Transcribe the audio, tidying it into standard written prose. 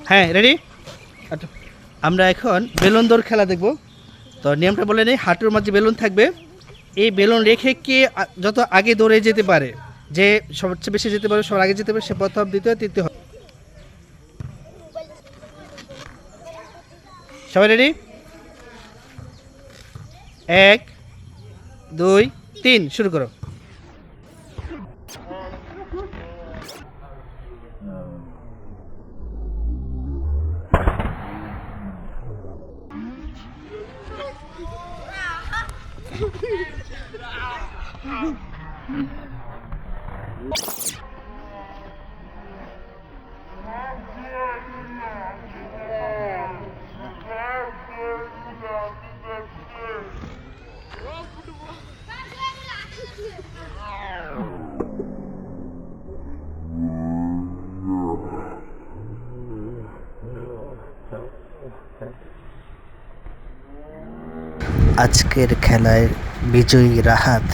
হ্যাঁ রেডি। আচ্ছা, আমরা এখন বেলুন দৌড় খেলা দেখব। তো নিয়মটা বলে নেই, হাঁটুর মাঝে বেলুন থাকবে। এই বেলুন রেখে কে যত আগে দৌড়ে যেতে পারে, যে সবচেয়ে বেশি যেতে পারে, সবার আগে যেতে পারে, সে প্রথম, দ্বিতীয়, তৃতীয় হবে। সবাই রেডি? 1 2 3 শুরু করো। আজকের খেলায় বিজয়ী রাহাত।